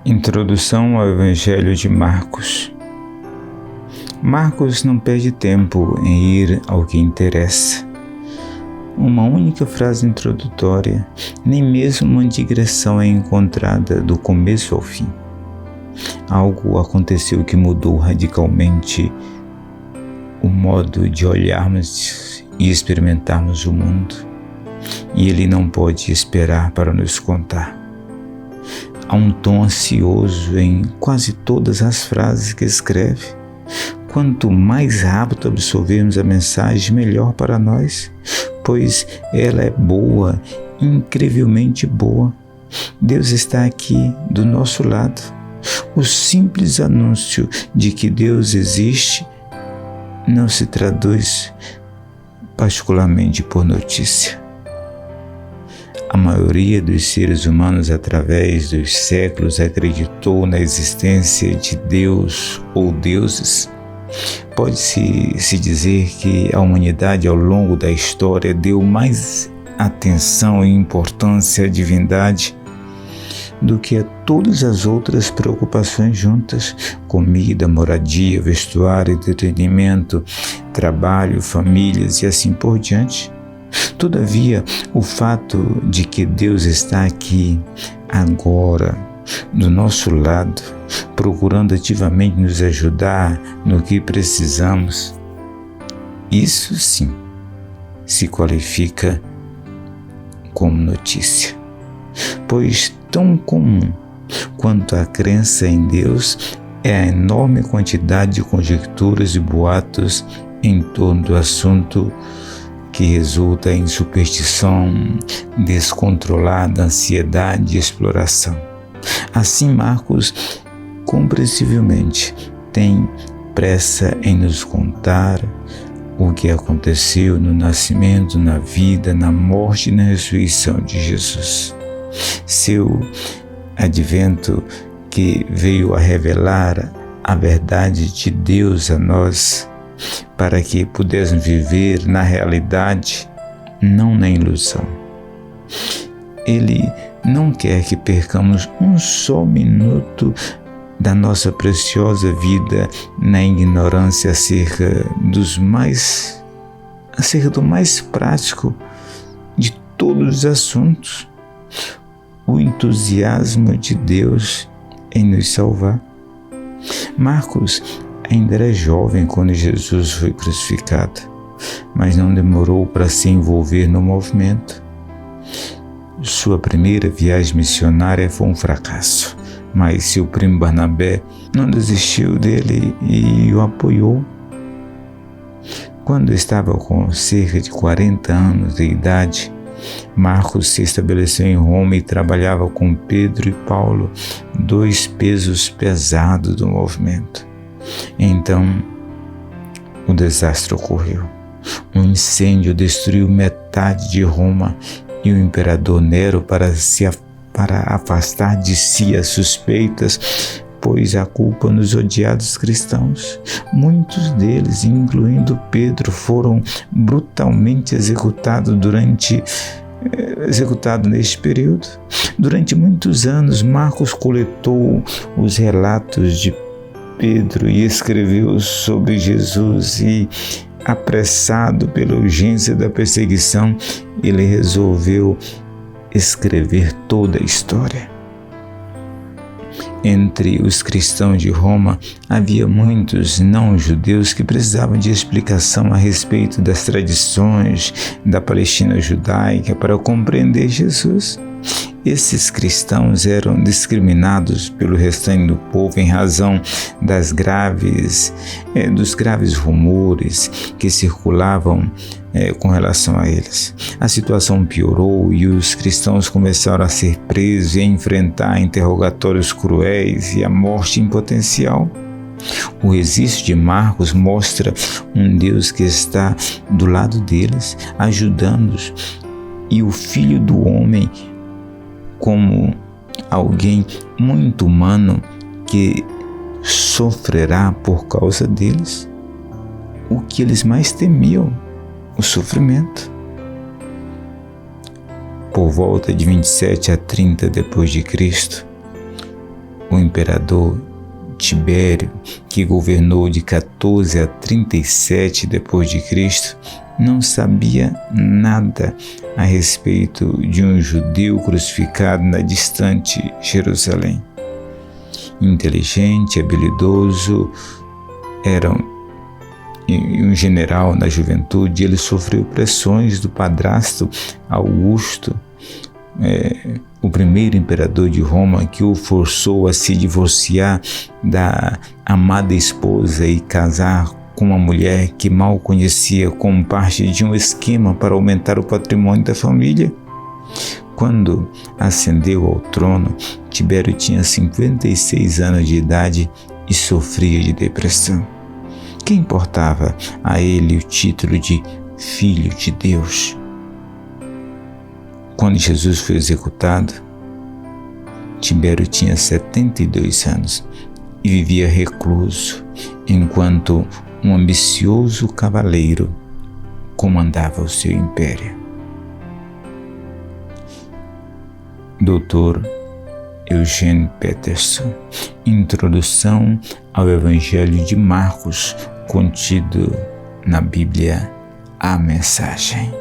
Introdução ao Evangelho de Marcos. Marcos não perde tempo em ir ao que interessa. Uma única frase introdutória, nem mesmo uma digressão é encontrada do começo ao fim. Algo aconteceu que mudou radicalmente o modo de olharmos e experimentarmos o mundo, e ele não pode esperar para nos contar. Há um tom ansioso em quase todas as frases que escreve. Quanto mais rápido absorvermos a mensagem, melhor para nós, pois ela é boa, incrivelmente boa. Deus está aqui do nosso lado. O simples anúncio de que Deus existe não se traduz particularmente por notícia. A maioria dos seres humanos, através dos séculos, acreditou na existência de Deus ou deuses. Pode-se dizer que a humanidade, ao longo da história, deu mais atenção e importância à divindade do que a todas as outras preocupações juntas: comida, moradia, vestuário, entretenimento, trabalho, famílias e assim por diante. Todavia, o fato de que Deus está aqui, agora, do nosso lado, procurando ativamente nos ajudar no que precisamos, isso sim se qualifica como notícia. Pois tão comum quanto a crença em Deus é a enorme quantidade de conjecturas e boatos em torno do assunto, que resulta em superstição descontrolada, ansiedade e exploração. Assim, Marcos, compreensivelmente, tem pressa em nos contar o que aconteceu no nascimento, na vida, na morte e na ressurreição de Jesus. Seu advento, que veio a revelar a verdade de Deus a nós, para que pudéssemos viver na realidade, não na ilusão. Ele não quer que percamos um só minuto da nossa preciosa vida na ignorância acerca do mais prático de todos os assuntos: o entusiasmo de Deus em nos salvar. Marcos ainda era jovem quando Jesus foi crucificado, mas não demorou para se envolver no movimento. Sua primeira viagem missionária foi um fracasso, mas seu primo Barnabé não desistiu dele e o apoiou. Quando estava com cerca de 40 anos de idade, Marcos se estabeleceu em Roma e trabalhava com Pedro e Paulo, dois pesos pesados do movimento. Então, o desastre ocorreu. Um incêndio destruiu metade de Roma e o imperador Nero, para afastar de si as suspeitas, pôs a culpa nos odiados cristãos. Muitos deles, incluindo Pedro, foram brutalmente executados neste período. Durante muitos anos, Marcos coletou os relatos de Pedro e escreveu sobre Jesus, e, apressado pela urgência da perseguição, ele resolveu escrever toda a história. Entre os cristãos de Roma, havia muitos não-judeus que precisavam de explicação a respeito das tradições da Palestina judaica para compreender Jesus. Esses cristãos eram discriminados pelo restante do povo em razão dos graves rumores que circulavam com relação a eles. A situação piorou e os cristãos começaram a ser presos e a enfrentar interrogatórios cruéis e a morte em potencial. O registro de Marcos mostra um Deus que está do lado deles, ajudando-os, e o Filho do Homem como alguém muito humano que sofrerá por causa deles o que eles mais temiam: o sofrimento. Por volta de 27 a 30 depois de Cristo, o imperador Tibério, que governou de 14 a 37 d.C., não sabia nada a respeito de um judeu crucificado na distante Jerusalém. Inteligente, habilidoso, era um general na juventude. Ele sofreu pressões do padrasto Augusto, o primeiro imperador de Roma, que o forçou a se divorciar da amada esposa e casar com uma mulher que mal conhecia, como parte de um esquema para aumentar o patrimônio da família. Quando ascendeu ao trono, Tibério tinha 56 anos de idade e sofria de depressão. Que importava a ele o título de Filho de Deus? Quando Jesus foi executado, Tibério tinha 72 anos e vivia recluso, enquanto um ambicioso cavaleiro comandava o seu império. Dr. Eugene Peterson. Introdução ao Evangelho de Marcos, contido na Bíblia, a Mensagem.